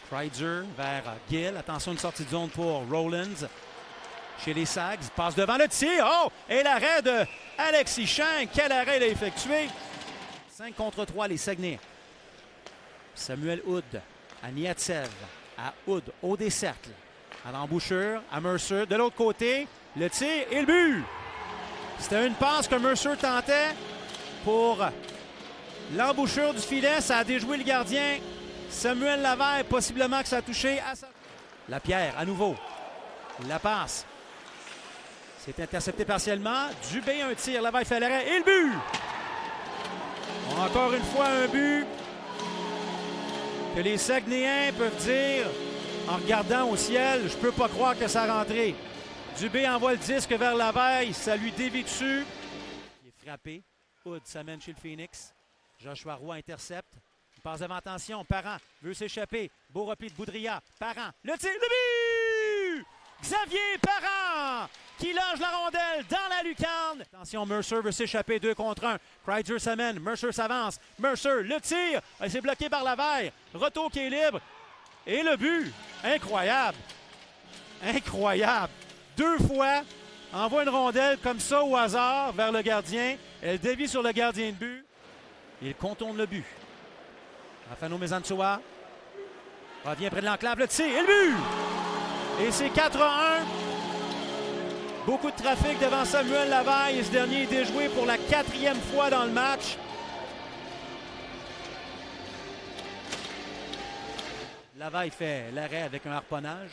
Kreider vers Gill. Attention, une sortie de zone pour Rollins. Chez les Sags, passe devant le tir. Oh! Et l'arrêt de Alexis Schenk. Quel arrêt il a effectué? 5 contre 3, les Saguenay. Samuel Hood à Niatsev. À Hood, au des cercles. À l'embouchure, à Mercer. De l'autre côté, le tir et le but. C'était une passe que Mercer tentait pour l'embouchure du filet. Ça a déjoué le gardien. Samuel Lavaille, possiblement que ça a touché à sa... Lapierre, à nouveau. La passe. C'est intercepté partiellement. Dubé, un tir. Lavaille fait l'arrêt. Et le but! Encore une fois, un but que les Saguenayens peuvent dire, en regardant au ciel, je peux pas croire que ça a rentré. Dubé envoie le disque vers Lavaille. Ça lui dévie dessus. Il est frappé. Hood s'amène chez le Phoenix. Joshua Roy intercepte. Il passe devant, attention. Parent veut s'échapper. Beau repli de Boudria. Parent. Le tir. Le but! Xavier Parent qui lâche la rondelle dans la lucarne. Attention, Mercer veut s'échapper 2 contre 1. Kreider s'amène. Mercer s'avance. Mercer, le tir. Il s'est bloqué par Lavaille. Retour qui est libre. Et le but. Incroyable. Incroyable. 2 fois, envoie une rondelle comme ça au hasard vers le gardien. Elle dévie sur le gardien de but. Il contourne le but. Rafano Mezantsua revient près de l'enclave. Le tir et le but. Et c'est 4-1. Beaucoup de trafic devant Samuel Lavaille. Et ce dernier est déjoué pour la 4e fois dans le match. Lavaille fait l'arrêt avec un harponnage.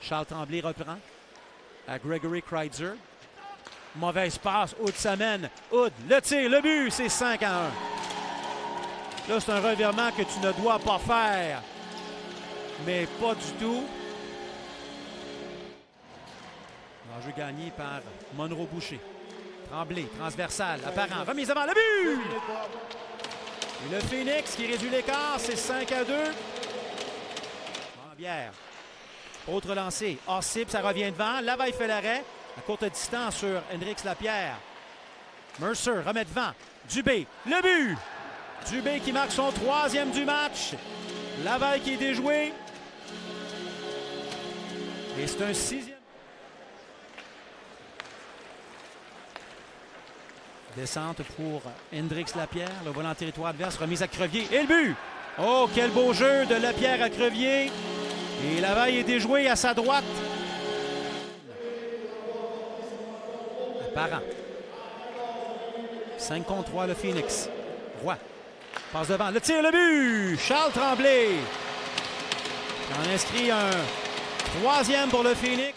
Charles Tremblay reprend. À Gregory Kreider. Mauvaise passe. Hood s'amène. Hood, le tir, le but. C'est 5-1. Là, c'est un revirement que tu ne dois pas faire. Mais pas du tout. L'enjeu gagné par Monroe Boucher. Tremblay, transversal, apparent, remise avant le but! Et le Phoenix qui réduit l'écart, c'est 5-2. Bière. Autre lancé. Ossip, ça revient devant. Lavaille fait l'arrêt. À courte distance sur Hendrix Lapierre. Mercer remet devant. Dubé, le but! Dubé qui marque son 3e du match. Lavaille qui est déjoué. Et c'est un 6e. Descente pour Hendrix Lapierre. Le volant en territoire adverse. Remise à Crevier. Et le but! Oh, quel beau jeu de Lapierre à Crevier. Et Lavaille est déjoué à sa droite. Parent. 5 contre 3, le Phoenix. Roy. Passe devant. Le tir, le but! Charles Tremblay. On inscrit un 3e pour le Phoenix.